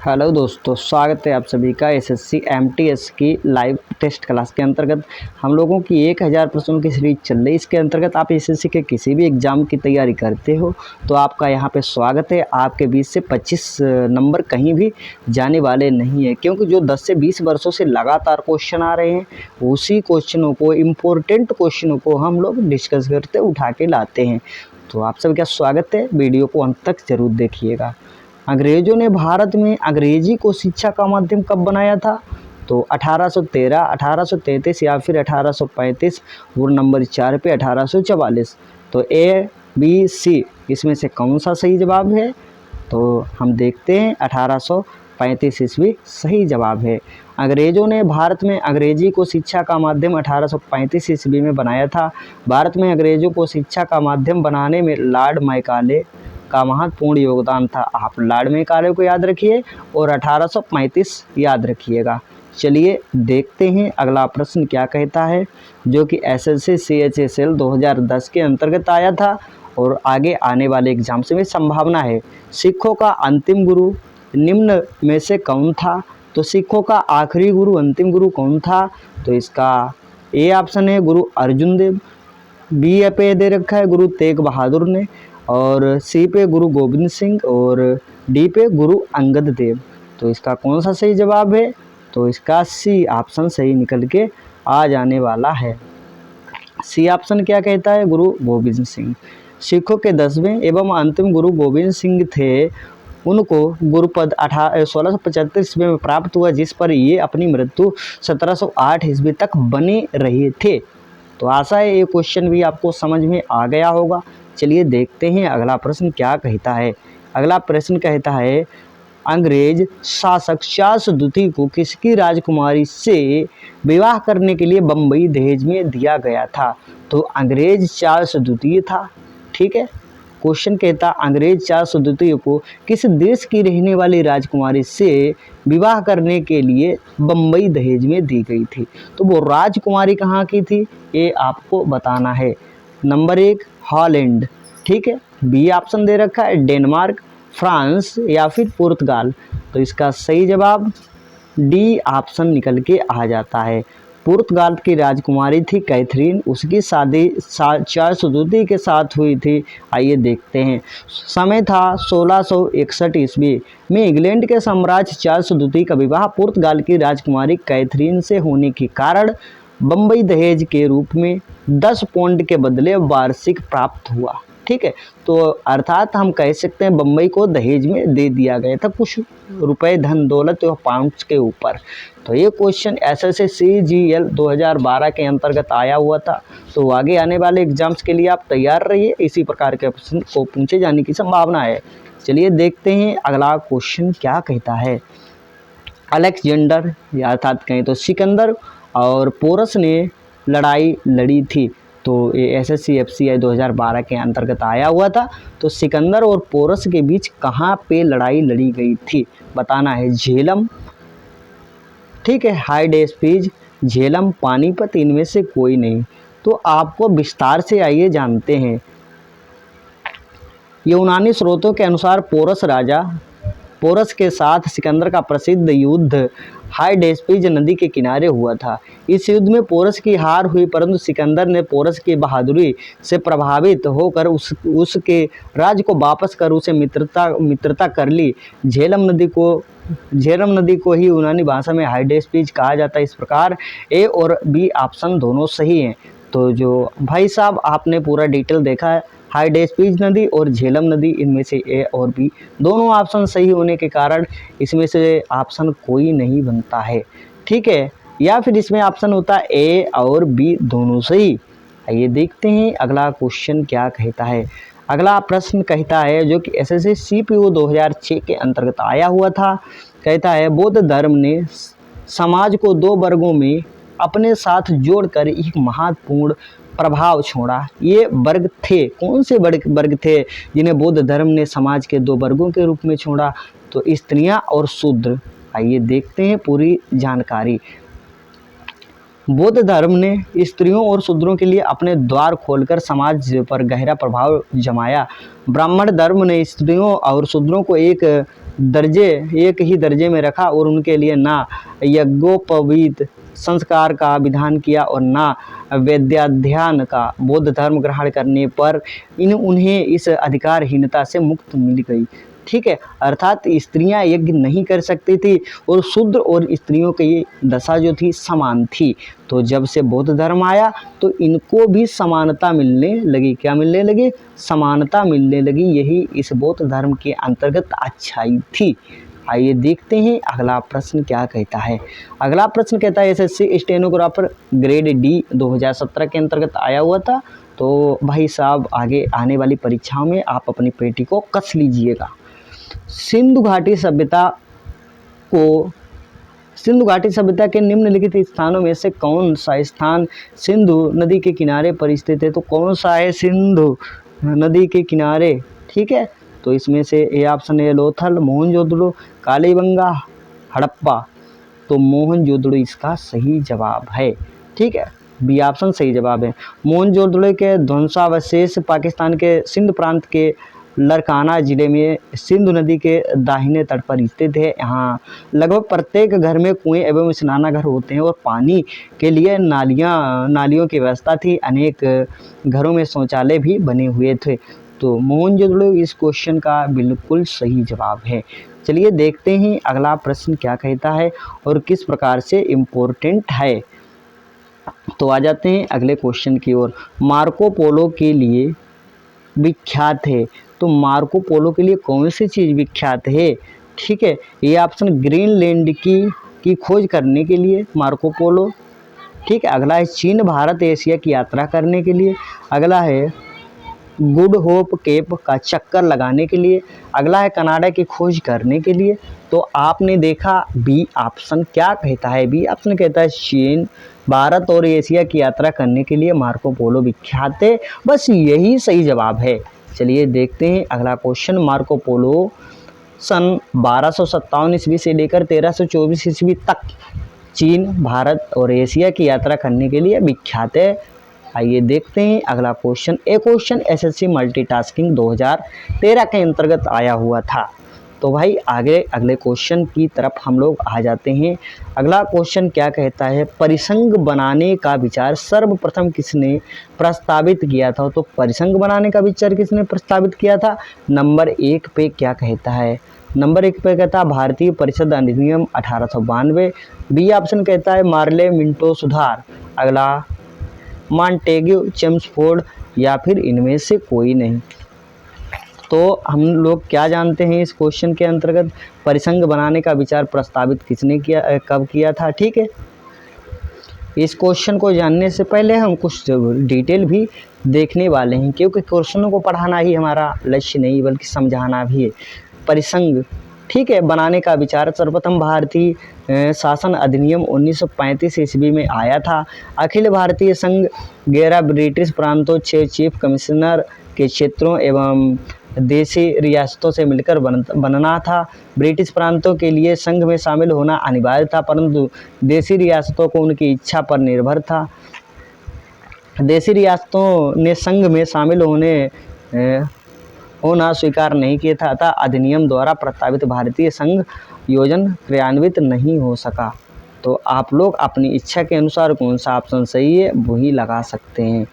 Hello दोस्तों, स्वागत है आप सभी का एसएससी एमटीएस की लाइव टेस्ट क्लास के अंतर्गत। हम लोगों की 1000 प्रश्नों की सीरीज चल रही है। इसके अंतर्गत आप एसएससी के किसी भी एग्ज़ाम की तैयारी करते हो तो आपका यहां पे स्वागत है। आपके 20 से 25 नंबर कहीं भी जाने वाले नहीं है, क्योंकि जो 10 से 20 वर्षों से लगातार क्वेश्चन आ रहे हैं उसी क्वेश्चनों को, इम्पोर्टेंट क्वेश्चनों को हम लोग डिस्कस करते उठा के लाते हैं। तो आप सभी का स्वागत है, वीडियो को अंत तक जरूर देखिएगा। अंग्रेजों ने भारत में अंग्रेजी को शिक्षा का माध्यम कब बनाया था? तो 1813, 1833 या फिर 1835। वो नंबर 4 पे 1844। तो ए बी सी इसमें से कौन सा सही जवाब है? तो हम देखते हैं 1835 ईस्वी सही जवाब है। अंग्रेजों ने भारत में अंग्रेजी को शिक्षा का माध्यम 1835 ईस्वी में बनाया था। भारत में अंग्रेजों को शिक्षा का माध्यम बनाने में लॉर्ड मैकाले का महत्वपूर्ण योगदान था। आप लॉर्ड मैकाले को याद रखिए और 1835 याद रखिएगा। चलिए देखते हैं अगला प्रश्न क्या कहता है, जो कि एसएससी CHSL 2010 के अंतर्गत आया था और आगे आने वाले एग्जाम से भी संभावना है। सिखों का अंतिम गुरु निम्न में से कौन था? तो सिखों का आखिरी गुरु, अंतिम गुरु कौन था? तो इसका ए ऑप्शन है गुरु अर्जुन देव, बी पे दे रखा है गुरु तेग बहादुर ने, और सी पे गुरु गोविंद सिंह, और डी पे गुरु अंगद देव। तो इसका कौन सा सही जवाब है? तो इसका सी ऑप्शन सही निकल के आ जाने वाला है। सी ऑप्शन क्या कहता है? गुरु गोविंद सिंह। सिखों के 10वें एवं अंतिम गुरु गोविंद सिंह थे। उनको गुरुपद 1675 ईस्वी में प्राप्त हुआ, जिस पर ये अपनी मृत्यु 1708 ईस्वी तक बने रहे थे। तो आशा है ये क्वेश्चन भी आपको समझ में आ गया होगा। चलिए देखते हैं अगला प्रश्न क्या कहता है। अगला प्रश्न कहता है, अंग्रेज शासक चार्ल्स द्वितीय को किसकी राजकुमारी से विवाह करने के लिए बम्बई दहेज में दिया गया था? तो अंग्रेज चार्ल्स द्वितीय था। ठीक है, क्वेश्चन कहता अंग्रेज चार्ल्स द्वितीय को किस देश की रहने वाली राजकुमारी से विवाह करने के लिए बम्बई दहेज में दी गई थी? तो वो राजकुमारी कहाँ की थी ये आपको बताना है। नंबर 1 हॉलैंड, ठीक है। बी ऑप्शन दे रखा है डेनमार्क, फ्रांस या फिर पुर्तगाल। तो इसका सही जवाब डी ऑप्शन निकल के आ जाता है। पुर्तगाल की राजकुमारी थी कैथरीन, उसकी शादी चार्ल्स द्वितीय के साथ हुई थी। आइए देखते हैं। समय था 1661 ईस्वी में इंग्लैंड के साम्राज्य चार्ल्स द्वितीय का विवाह पुर्तगाल की राजकुमारी कैथरीन से होने के कारण बम्बई दहेज के रूप में 10 पाउंड के बदले वार्षिक प्राप्त हुआ। ठीक है, तो अर्थात हम कह सकते हैं बम्बई को दहेज में दे दिया गया था कुछ रुपए, धन दौलत और पाउंड्स के ऊपर। तो ये क्वेश्चन एसएससी CGL 2012 के अंतर्गत आया हुआ था। तो आगे आने वाले एग्जाम्स के लिए आप तैयार रहिए, इसी प्रकार के प्रश्न को पूछे जाने की संभावना है। चलिए देखते हैं अगला क्वेश्चन क्या कहता है। अलेक्जेंडर अर्थात कहें तो सिकंदर और पोरस ने लड़ाई लड़ी थी। तो ये एसएससी FCI 2012 के अंतर्गत आया हुआ था। तो सिकंदर और पोरस के बीच कहाँ पे लड़ाई लड़ी गई थी बताना है। झेलम, ठीक है, हाइडेस्पिज, झेलम, पानीपत, इनमें से कोई नहीं। तो आपको विस्तार से आइए जानते हैं। यूनानी स्रोतों के अनुसार पोरस के साथ सिकंदर का प्रसिद्ध युद्ध हाइडेस्पिज नदी के किनारे हुआ था। इस युद्ध में पोरस की हार हुई, परंतु सिकंदर ने पोरस की बहादुरी से प्रभावित होकर उसके राज्य को वापस कर उसे मित्रता कर ली। झेलम नदी को ही यूनानी भाषा में हाइडेस्पिज कहा जाता है। इस प्रकार ए और बी ऑप्शन दोनों सही हैं। तो जो भाई साहब आपने पूरा डिटेल देखा है, हाइडेस्पिज नदी और झेलम नदी, इनमें से ए और बी दोनों ऑप्शन सही होने के कारण इसमें से ऑप्शन कोई नहीं बनता है। ठीक है, या फिर इसमें ऑप्शन होता है ए और बी दोनों सही। आइए देखते हैं अगला क्वेश्चन क्या कहता है। अगला प्रश्न कहता है, जो कि एसएससी CPO 2006 के अंतर्गत आया हुआ था। कहता है, बौद्ध धर्म ने समाज को 2 वर्गों में अपने साथ जोड़कर एक महत्वपूर्ण प्रभाव छोड़ा। ये वर्ग थे, कौन से वर्ग थे जिन्हें बौद्ध धर्म ने समाज के 2 वर्गों के रूप में छोड़ा? तो स्त्रियां और शूद्र। आइए देखते हैं पूरी जानकारी। बौद्ध धर्म ने स्त्रियों और शूद्रों के लिए अपने द्वार खोलकर समाज पर गहरा प्रभाव जमाया। ब्राह्मण धर्म ने स्त्रियों और शूद्रों को एक ही दर्जे में रखा और उनके लिए ना यज्ञोपवीत संस्कार का विधान किया और ना वेदाध्ययन का। बौद्ध धर्म ग्रहण करने पर उन्हें इस अधिकारहीनता से मुक्ति मिल गई। ठीक है, अर्थात स्त्रियां यज्ञ नहीं कर सकती थी और शूद्र और स्त्रियों की दशा जो थी समान थी। तो जब से बौद्ध धर्म आया तो इनको भी समानता मिलने लगी। क्या मिलने लगी? समानता मिलने लगी। यही इस बौद्ध धर्म के अंतर्गत अच्छाई थी। आइए देखते हैं अगला प्रश्न क्या कहता है। अगला प्रश्न कहता है एसएससी स्टेनोग्राफर ग्रेड डी 2017 के अंतर्गत आया हुआ था। तो भाई साहब आगे आने वाली परीक्षाओं में आप अपनी पेटी को कस लीजिएगा। सिंधु घाटी सभ्यता के निम्नलिखित स्थानों में से कौन सा स्थान सिंधु नदी के किनारे पर स्थित है? तो कौन सा है सिंधु नदी के किनारे? ठीक है, तो इसमें से ए ऑप्शन है लोथल, मोहनजोदड़ो, कालीबंगा, हड़प्पा। तो मोहनजोदड़ो इसका सही जवाब है। ठीक है, बी ऑप्शन सही जवाब है। मोहनजोदड़ो के ध्वंसावशेष पाकिस्तान के सिंध प्रांत के लरकाना जिले में सिंधु नदी के दाहिने तट पर स्थित है। यहाँ लगभग प्रत्येक घर में कुएं एवं स्नानागार होते हैं और पानी के लिए नालियों की व्यवस्था थी। अनेक घरों में शौचालय भी बने हुए थे। तो मोहनजोदड़ो इस क्वेश्चन का बिल्कुल सही जवाब है। चलिए देखते हैं अगला प्रश्न क्या कहता है और किस प्रकार से इम्पोर्टेंट है। तो आ जाते हैं अगले क्वेश्चन की ओर। मार्को पोलो के लिए विख्यात है। तो मार्को पोलो के लिए कौन सी चीज़ विख्यात है? ठीक है, ये ऑप्शन ग्रीनलैंड की खोज करने के लिए मार्को पोलो। ठीक है, अगला है चीन भारत एशिया की यात्रा करने के लिए। अगला है गुड होप केप का चक्कर लगाने के लिए। अगला है कनाडा की खोज करने के लिए। तो आपने देखा बी ऑप्शन क्या कहता है? बी ऑप्शन कहता है चीन भारत और एशिया की यात्रा करने के लिए मार्को पोलो विख्यात है। बस यही सही जवाब है। चलिए देखते हैं अगला क्वेश्चन। मार्को पोलो सन 1257 ईस्वी से लेकर 1324 ईस्वी तक चीन भारत और एशिया की यात्रा करने के लिए विख्यात है। आइए देखते हैं अगला क्वेश्चन। एक क्वेश्चन एसएससी मल्टीटास्किंग 2013 के अंतर्गत आया हुआ था। तो भाई आगे अगले क्वेश्चन की तरफ हम लोग आ जाते हैं। अगला क्वेश्चन क्या कहता है? परिसंघ बनाने का विचार सर्वप्रथम किसने प्रस्तावित किया था? तो परिसंघ बनाने का विचार किसने प्रस्तावित किया था? नंबर 1 पे क्या कहता है? नंबर 1 पे कहता है भारतीय परिषद अधिनियम 1892। बी ऑप्शन कहता है मार्ले मिंटो सुधार। अगला मॉन्टेग्यू चेम्सफोर्ड या फिर इनमें से कोई नहीं। तो हम लोग क्या जानते हैं इस क्वेश्चन के अंतर्गत? परिसंघ बनाने का विचार प्रस्तावित किसने किया, कब किया था? ठीक है, इस क्वेश्चन को जानने से पहले हम कुछ डिटेल भी देखने वाले हैं, क्योंकि क्वेश्चनों को पढ़ाना ही हमारा लक्ष्य नहीं बल्कि समझाना भी है। परिसंघ ठीक है बनाने का विचार सर्वप्रथम भारतीय शासन अधिनियम 1935 ईस्वी में आया था। अखिल भारतीय संघ 11 ब्रिटिश प्रांतों 6 चीफ कमिश्नर के क्षेत्रों एवं देशी रियासतों से मिलकर बनना था। ब्रिटिश प्रांतों के लिए संघ में शामिल होना अनिवार्य था, परंतु देशी रियासतों को उनकी इच्छा पर निर्भर था। देशी रियासतों ने संघ में शामिल होना स्वीकार नहीं किया था, अतः अधिनियम द्वारा प्रस्तावित भारतीय संघ योजना क्रियान्वित नहीं हो सका। तो आप लोग अपनी इच्छा के अनुसार कौन सा ऑप्शन सही है वही लगा सकते हैं।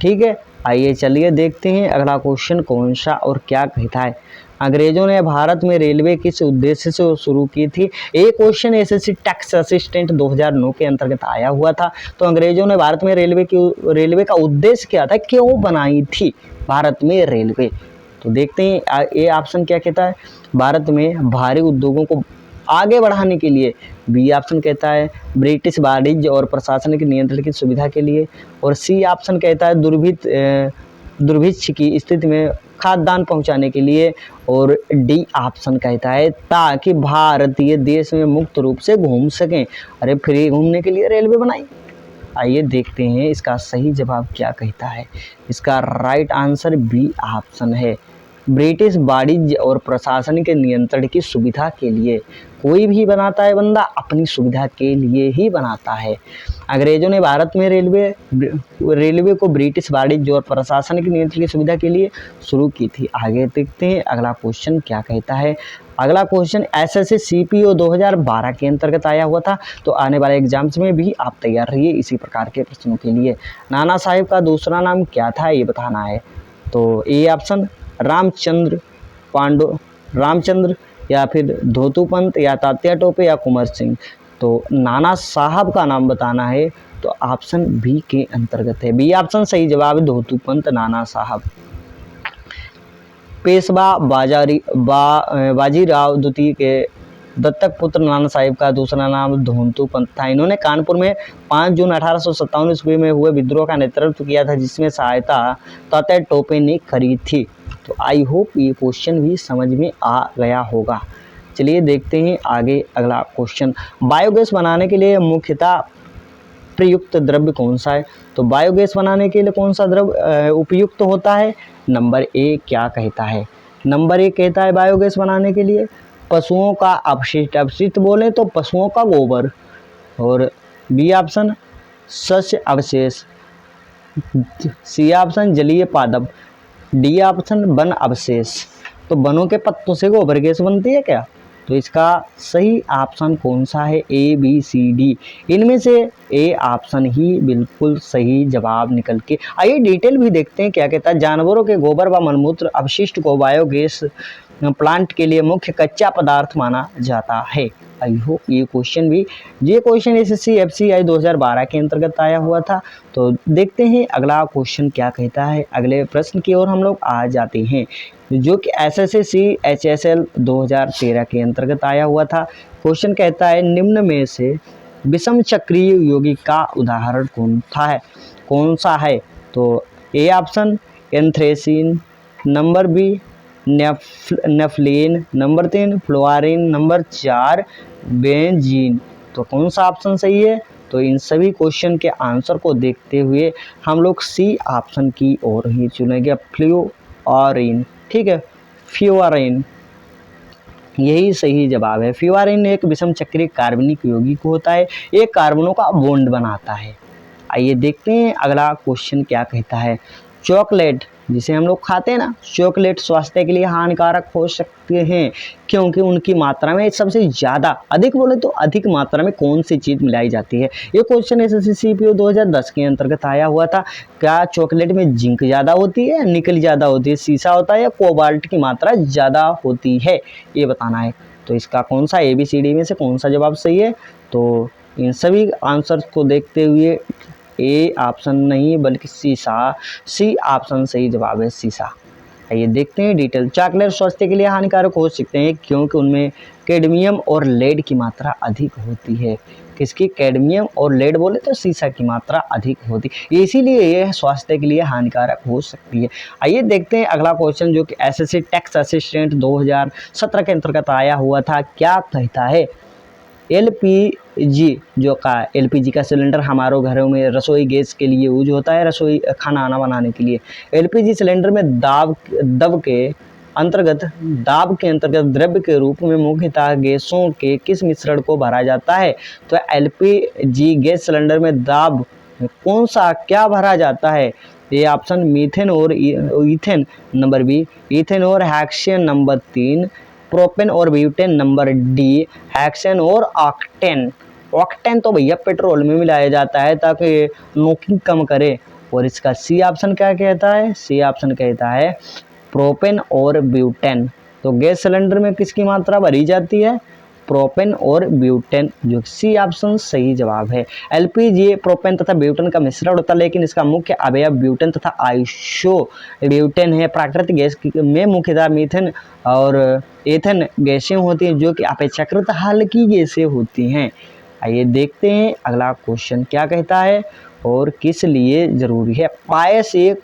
ठीक है, आइए चलिए देखते हैं अगला क्वेश्चन कौन सा और क्या कहता है। अंग्रेजों ने भारत में रेलवे किस उद्देश्य से शुरू की थी? एक क्वेश्चन एसएससी टैक्स असिस्टेंट 2009 के अंतर्गत आया हुआ था। तो अंग्रेजों ने भारत में रेलवे का उद्देश्य क्या था, क्यों बनाई थी भारत में रेलवे? तो देखते हैं ये ऑप्शन क्या कहता है। भारत में भारी उद्योगों को आगे बढ़ाने के लिए। बी ऑप्शन कहता है ब्रिटिश वाणिज्य और प्रशासनिक नियंत्रण की सुविधा के लिए। और सी ऑप्शन कहता है दुर्भिक्ष की स्थिति में खाद्यान्न पहुंचाने के लिए। और डी ऑप्शन कहता है ताकि भारतीय देश में मुक्त रूप से घूम सकें। अरे फ्री घूमने के लिए रेलवे बनाई। आइए देखते हैं इसका सही जवाब क्या कहता है। इसका राइट आंसर बी ऑप्शन है। ब्रिटिश वाणिज्य और प्रशासन के नियंत्रण की सुविधा के लिए। कोई भी बनाता है बंदा अपनी सुविधा के लिए ही बनाता है। अंग्रेजों ने भारत में रेलवे को ब्रिटिश वाणिज्य और प्रशासन के नियंत्रण की सुविधा के लिए शुरू की थी। आगे देखते हैं अगला क्वेश्चन क्या कहता है। अगला क्वेश्चन एसएससी सीपीओ 2012 के अंतर्गत आया हुआ था। तो आने वाले एग्जाम्स में भी आप तैयार रहिए इसी प्रकार के प्रश्नों के लिए। नाना साहेब का दूसरा नाम क्या था ये बताना है। तो ए ऑप्शन रामचंद्र या फिर धोतुपंत या तात्या टोपे या कुंवर सिंह। तो नाना साहब का नाम बताना है। तो ऑप्शन बी के अंतर्गत है। बी ऑप्शन सही जवाब है, धोतुपंत नाना साहब। पेशवा बाजीराव द्वितीय के दत्तक पुत्र नाना साहिब का दूसरा नाम धोतुपंत था। इन्होंने कानपुर में 5 जून 1857 ईस्वी में हुए विद्रोह का नेतृत्व किया था, जिसमें सहायता तात्या टोपे ने करी थी। तो आई होप ये क्वेश्चन भी समझ में आ गया होगा। चलिए देखते हैं आगे अगला क्वेश्चन। बायोगैस बनाने के लिए मुख्यतः प्रयुक्त द्रव्य कौन सा है। तो बायोगैस बनाने के लिए कौन सा द्रव्य उपयुक्त होता है। नंबर ए क्या कहता है। नंबर ए कहता है बायोगैस बनाने के लिए पशुओं का अपशिष्ट बोले तो पशुओं का गोबर। और बी ऑप्शन शस्य अवशेष। सी ऑप्शन जलीय पादप। डी ऑप्शन वन अवशेष। तो वनों के पत्तों से गोबर गैस बनती है क्या। तो इसका सही ऑप्शन कौन सा है। ए बी सी डी इनमें से ए ऑप्शन ही बिल्कुल सही जवाब निकल के। आइए डिटेल भी देखते हैं क्या कहता है। जानवरों के गोबर व मलमूत्र अपशिष्ट को बायोगैस प्लांट के लिए मुख्य कच्चा पदार्थ माना जाता है। आई होप ये क्वेश्चन एसएससी एफसीआई 2012 के अंतर्गत आया हुआ था। तो देखते हैं अगला क्वेश्चन क्या कहता है। अगले प्रश्न की ओर हम लोग आ जाते हैं, जो कि एसएससी एचएसएल 2013 के अंतर्गत आया हुआ था। क्वेश्चन कहता है निम्न में से विषम चक्रीय यौगिक का उदाहरण कौन सा है। तो A option anthracene, number B naphthalene, number 3 fluorine, number 4 benzene. तो कौन सा ऑप्शन सही है। तो इन सभी क्वेश्चन के आंसर को देखते हुए हम लोग सी ऑप्शन की ओर ही चुनेंगे, फ्लोरीन। ठीक है, फ्लोरीन यही सही जवाब है। फ्लोरीन एक विषम चक्रीय कार्बनिक यौगिक होता है, ये कार्बनों का बॉन्ड बनाता है। आइए देखते हैं अगला क्वेश्चन क्या कहता है। चॉकलेट जिसे हम लोग खाते हैं ना, चॉकलेट स्वास्थ्य के लिए हानिकारक हो सकते हैं क्योंकि उनकी मात्रा में सबसे ज़्यादा अधिक मात्रा में कौन सी चीज़ मिलाई जाती है। ये क्वेश्चन एसएससी सीपीओ 2010 के अंतर्गत आया हुआ था। क्या चॉकलेट में जिंक ज़्यादा होती है, निकल ज़्यादा होती है, सीसा होता है या कोबाल्ट की मात्रा ज़्यादा होती है, ये बताना है। तो इसका कौन सा ABCD में से कौन सा जवाब सही है। तो इन सभी आंसर्स को देखते हुए ए ऑप्शन नहीं बल्कि सीसा, सी ऑप्शन सही जवाब है, सीसा। ये देखते हैं डिटेल। चॉकलेट स्वास्थ्य के लिए हानिकारक हो सकते हैं क्योंकि उनमें कैडमियम और लेड की मात्रा अधिक होती है। किसकी, कैडमियम और लेड बोले तो सीसा की मात्रा अधिक होती है, इसीलिए यह स्वास्थ्य के लिए हानिकारक हो सकती है। आइए देखते हैं अगला क्वेश्चन, जो कि एसएससी टैक्स असिस्टेंट 2017 के अंतर्गत आया हुआ था। क्या कहता है। एलपीजी का सिलेंडर हमारे घरों में रसोई गैस के लिए यूज होता है, रसोई खाना बनाने के लिए। एलपीजी सिलेंडर में दाब के अंतर्गत द्रव्य के रूप में मुख्यतः गैसों के किस मिश्रण को भरा जाता है। तो एलपीजी गैस सिलेंडर में दाब कौन सा क्या भरा जाता है। ये ऑप्शन मीथेन और ईथेन, नंबर बी ईथेन और हेक्सेन, नंबर 3 प्रोपेन और ब्यूटेन, नंबर डी हेक्सेन और ऑक्टेन। ऑक्टेन तो भैया पेट्रोल में मिलाया जाता है ताकि नोकिंग कम करे। और इसका सी ऑप्शन क्या कहता है। सी ऑप्शन कहता है प्रोपेन और ब्यूटेन। तो गैस सिलेंडर में किसकी मात्रा भरी जाती है, प्रोपेन और ब्यूटेन, जो सी ऑप्शन सही जवाब है। एलपीजी प्रोपेन तथा ब्यूटेन का मिश्रण होता है, लेकिन इसका मुख्य अवयव ब्यूटेन तथा आइसो ब्यूटेन है। प्राकृतिक गैस में मुख्यतः मीथेन और एथेन गैसें होती हैं, जो कि अपेक्षाकृत हल्की गैसें होती हैं। आइए देखते हैं अगला क्वेश्चन क्या कहता है और किस लिए जरूरी है। पायस एक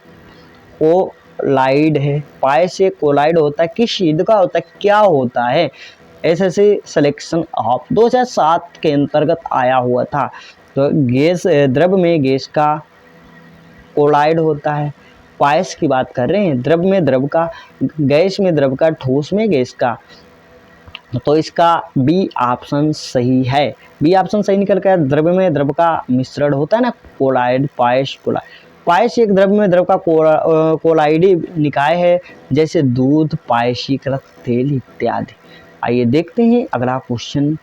कोलाइड है। पायस एक कोलाइड होता है, किस चीज का होता है, क्या होता है। एसएससी सिलेक्शन ऑफ 2007 के अंतर्गत आया हुआ था। तो गैस द्रव्य में गैस का कोलाइड होता है। पायस की बात कर रहे हैं, द्रव में द्रव का, गैस में द्रव का, ठोस में गैस का, तो इसका बी ऑप्शन सही है। बी ऑप्शन सही निकल कर, द्रव में द्रव का मिश्रण होता है ना, कोलाइड, पायस, कोलाइड। पायस एक द्रव में द्रव का कोलाइडी निकाय है, जैसे दूध, पायसीकृत तेल इत्यादि। आइए देखते हैं अगला क्वेश्चन,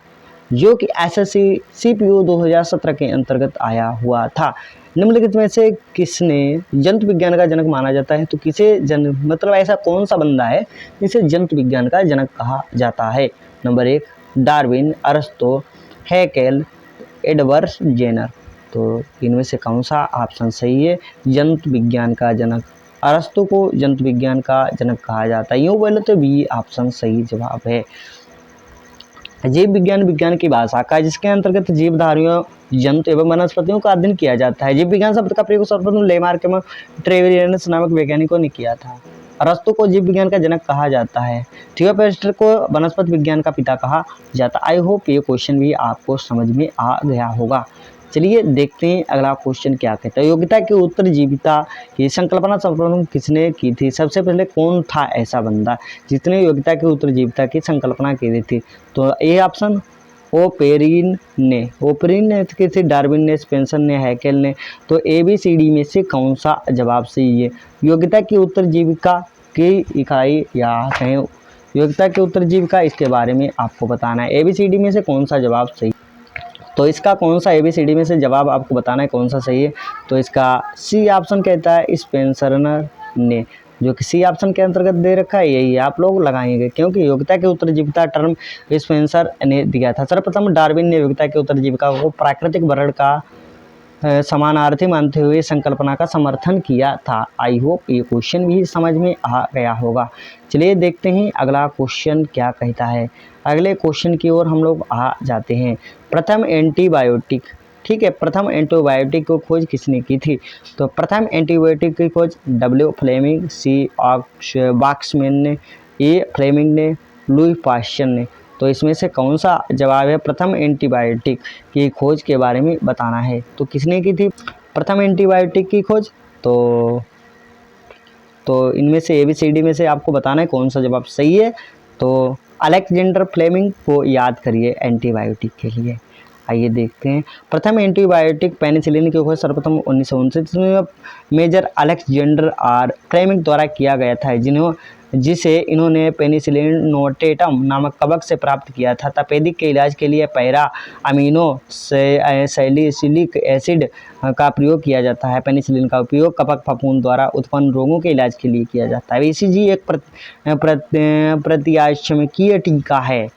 जो कि एसएससी सीपीओ 2017 के अंतर्गत आया हुआ था। निम्नलिखित में से किसने जंतु विज्ञान का जनक माना जाता है? तो किसे मतलब ऐसा कौन सा बंदा है जिसे जंतु विज्ञान का जनक कहा जाता है? नंबर 1 डार्विन, अरस्तो, हैकेल, एडवर्ड जेनर। तो इनमें से कौन सा ऑप्शन सही है? जंतु विज्ञान का जनक अरस्तु को जंतु विज्ञान का जनक कहा जाता है। यूँ बोले तो बी ऑप्शन सही जवाब है। जीव विज्ञान विज्ञान की भाषा का, जिसके अंतर्गत जीवधारियों, जंतु एवं वनस्पतियों का अध्ययन किया जाता है। जीव विज्ञान शब्द का प्रयोग सर्वप्रथम लेमार्क एवं ट्रेवियर्स नामक वैज्ञानिकों ने किया था। अरस्तु को जीव विज्ञान का जनक कहा जाता है। थियोपेस्टर को वनस्पति विज्ञान का पिता कहा जाता है। आई होप ये क्वेश्चन भी आपको समझ में आ गया होगा। चलिए देखते हैं अगला क्वेश्चन क्या कहता है। योग्यता की उत्तरजीविता की संकल्पना सर्वप्रथम किसने की थी? सबसे पहले कौन था ऐसा बंदा जिसने योग्यता की उत्तरजीविता की संकल्पना की थी? तो ए ऑप्शन ओपेरिन ने की थी, डार्विन ने, स्पेंसर ने, हैकेल ने। तो ABCD में से कौन सा जवाब सही है? योग्यता की उत्तरजीविता की इकाई या कहें योग्यता की उत्तरजीविता, इसके बारे में आपको बताना है। ABCD में से कौन सा जवाब सही? तो इसका कौन सा ABCD में से जवाब आपको बताना है कौन सा सही है? तो इसका सी ऑप्शन कहता है स्पेंसर ने, जो कि सी ऑप्शन के अंतर्गत दे रखा है, यही आप लोग लगाएंगे, क्योंकि योग्यता के उत्तरजीविता टर्म स्पेंसर ने दिया था। सर्वप्रथम डार्विन ने योग्यता के उत्तरजीविता को प्राकृतिक वर्ण का समानार्थी मानते हुए संकल्पना का समर्थन किया था। आई होप ये क्वेश्चन भी समझ में आ गया होगा। चलिए देखते हैं अगला क्वेश्चन क्या कहता है। अगले क्वेश्चन की ओर हम लोग आ जाते हैं। प्रथम एंटीबायोटिक, ठीक है, प्रथम एंटीबायोटिक को खोज किसने की थी? तो प्रथम एंटीबायोटिक की खोज W फ्लेमिंग, C बॉक्समैन ने, A फ्लेमिंग ने, लुई पाश्चर ने। तो इसमें से कौन सा जवाब है? प्रथम एंटीबायोटिक की खोज के बारे में बताना है। तो किसने की थी प्रथम एंटीबायोटिक की खोज? तो इनमें से ABCD में से आपको बताना है कौन सा जवाब सही है। तो अलेक्जेंडर फ्लेमिंग को याद करिए एंटीबायोटिक के लिए। आइए देखते हैं। प्रथम एंटीबायोटिक पेनिसिलिन की खोज सर्वप्रथम 1929 में मेजर अलेक्जेंडर आर फ्लेमिंग द्वारा किया गया था, जिसे इन्होंने पेनिसिलिन नोटेटम नामक कवक से प्राप्त किया था। तपेदिक के इलाज के लिए पैरा अमीनो सैलिसिलिक एसिड का प्रयोग किया जाता है। पेनिसिलिन का उपयोग कवक फफूंद द्वारा उत्पन्न रोगों के इलाज के लिए किया जाता है। BCG एक प्रतियाशमकीय टीका है,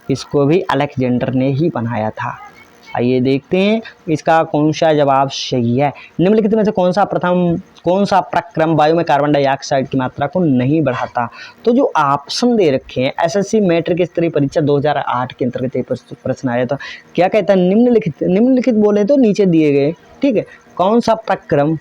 इसको भी अलेक्जेंडर ने ही बनाया था। आइए देखते हैं इसका कौन सा जवाब सही है। निम्नलिखित में से कौन सा प्रक्रम वायु में कार्बन डाइऑक्साइड की मात्रा को नहीं बढ़ाता? तो जो ऑप्शन दे रखे हैं, SSC मैट्रिक स्तरीय परीक्षा 2008 के अंतर्गत एक प्रश्न आया था। क्या कहता है? निम्नलिखित बोले तो नीचे दिए गए, ठीक है, कौन सा प्रक्रम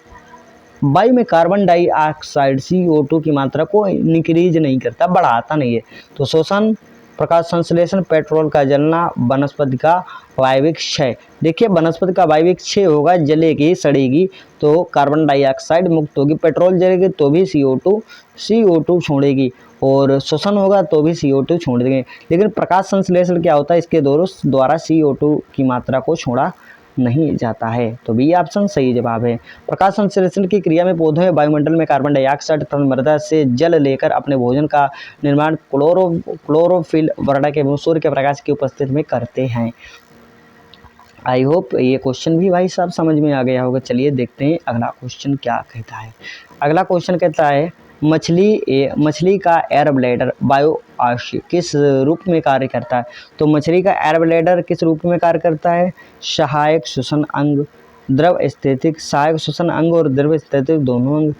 वायु में कार्बन डाइऑक्साइड CO2 की मात्रा को इंक्रीज नहीं करता, बढ़ाता नहीं है? तो शोषण, प्रकाश संश्लेषण, पेट्रोल का जलना, वनस्पति का वायविक क्षय। देखिए वनस्पति का वायविक क्षय होगा, जलेगी, सड़ेगी तो कार्बन डाइऑक्साइड मुक्त होगी, पेट्रोल जलेगी तो भी CO2 छोड़ेगी, और शोषण होगा तो भी CO2 छोड़ देंगे। लेकिन प्रकाश संश्लेषण क्या होता है? इसके द्वारा CO2 की मात्रा को छोड़ा नहीं जाता है। तो बी ऑप्शन सही जवाब है। प्रकाश संश्लेषण की क्रिया में पौधे वायुमंडल में कार्बन डाइऑक्साइड तथा मृदा से जल लेकर अपने भोजन का निर्माण क्लोरोफिल वर्णक एवं सूर्य के प्रकाश की उपस्थिति में करते हैं। आई होप ये क्वेश्चन भी भाई साहब समझ में आ गया होगा। चलिए देखते हैं अगला क्वेश्चन क्या कहता है। अगला क्वेश्चन कहता है मछली का एयर ब्लैडर बायोआशय किस रूप में कार्य करता है? तो मछली का एयर ब्लैडर किस रूप में कार्य करता है? सहायक श्वसन अंग, द्रव स्थितिक, सहायक श्वसन अंग और द्रव स्थितिक दोनों अंग,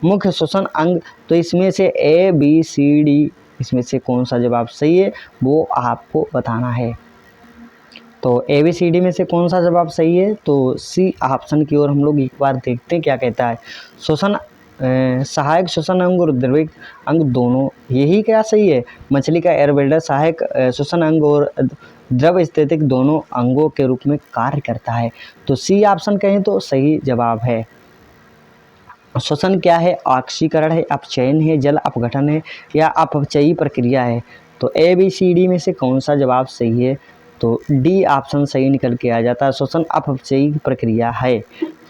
मुख्य श्वसन अंग। तो इसमें से ABCD इसमें से कौन सा जवाब सही है वो आपको बताना है। तो ABCD में से कौन सा जवाब सही है? तो C ऑप्शन की ओर हम लोग एक बार देखते हैं क्या कहता है। सहायक श्वसन अंग और द्रविक अंग दोनों, यही क्या सही है? मछली का एयर ब्लैडर सहायक श्वसन अंग और द्रव स्थितिक दोनों अंगों के रूप में कार्य करता है। तो C ऑप्शन कहें तो सही जवाब है। श्वसन क्या है? ऑक्सीकरण है, अपचयन है, जल अपघटन है या अपचयी प्रक्रिया है? तो ए बी सी डी में से कौन सा जवाब सही है? तो डी ऑप्शन सही निकल के आ जाता है, श्वसन अपचयी प्रक्रिया है।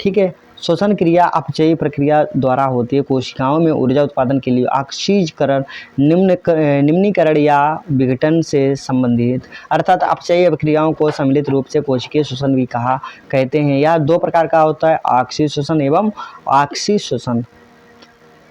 ठीक है, श्वसन क्रिया अपचयी प्रक्रिया द्वारा होती है। कोशिकाओं में ऊर्जा उत्पादन के लिए ऑक्सीकरण निम्नीकरण या विघटन से संबंधित, अर्थात अपचयी क्रियाओं को सम्मिलित रूप से कोशिकीय श्वसन भी कहते हैं। यह दो प्रकार का होता है, ऑक्सी श्वसन एवं ऑक्सी श्वसन,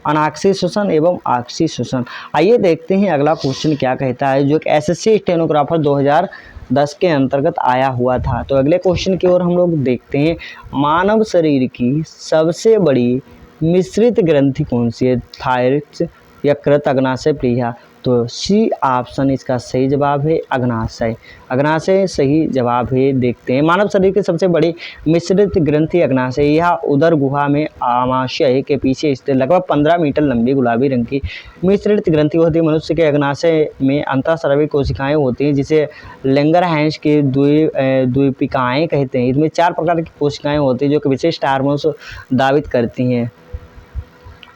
अनाक्सी श्वसन एवं ऑक्सी श्वसन। आइए देखते हैं अगला क्वेश्चन क्या कहता है, जो एक एसएससी स्टेनोग्राफर 2010 के अंतर्गत आया हुआ था। तो अगले क्वेश्चन की ओर हम लोग देखते हैं, मानव शरीर की सबसे बड़ी मिश्रित ग्रंथि कौन सी है? थायरॉइड या कृत अग्नाशय प्लीहा? तो सी ऑप्शन इसका सही जवाब है, अग्नाशय। अग्नाशय सही जवाब है। देखते हैं, मानव शरीर की सबसे बड़ी मिश्रित ग्रंथि अग्नाशय, यह उदर गुहा में आमाशय के पीछे स्थित लगभग 15 मीटर लंबी गुलाबी रंग की मिश्रित ग्रंथि होती है। मनुष्य के अग्नाशय में अंतःस्रावी कोशिकाएं होती हैं, जिसे लैंगरहैंस की द्वीपिकाएँ कहते हैं। इसमें 4 प्रकार की कोशिकाएं होती हैं जो कि विशिष्ट हार्मोन्स दावित करती हैं,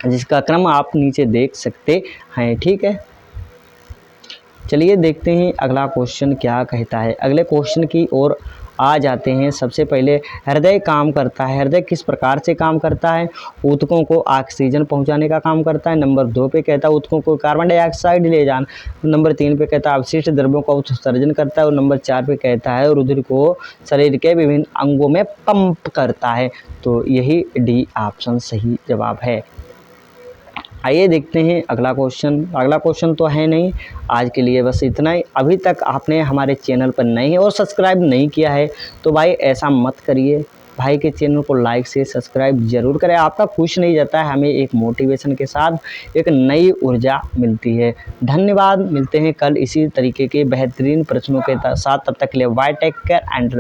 जिसका क्रम आप नीचे देख सकते हैं। ठीक है, चलिए देखते हैं अगला क्वेश्चन क्या कहता है। अगले क्वेश्चन की ओर आ जाते हैं। सबसे पहले, हृदय काम करता है, हृदय किस प्रकार से काम करता है? ऊतकों को ऑक्सीजन पहुंचाने का काम करता है। नंबर 2 पे कहता है ऊतकों को कार्बन डाइऑक्साइड ले जाना। नंबर 3 पे कहता है अवशिष्ट द्रव्यों का उत्सर्जन करता है। और नंबर 4 पे कहता है रुधिर को शरीर के विभिन्न अंगों में पंप करता है। तो यही डी ऑप्शन सही जवाब है। आइए देखते हैं अगला क्वेश्चन। अगला क्वेश्चन तो है नहीं, आज के लिए बस इतना ही। अभी तक आपने हमारे चैनल पर नए हैं और सब्सक्राइब नहीं किया है तो भाई ऐसा मत करिए, भाई के चैनल को लाइक से सब्सक्राइब जरूर करें। आपका खुश नहीं जाता है, हमें एक मोटिवेशन के साथ एक नई ऊर्जा मिलती है। धन्यवाद, मिलते हैं कल इसी तरीके के बेहतरीन प्रश्नों के साथ। तब तक के लिए बाय, टेक केयर एंड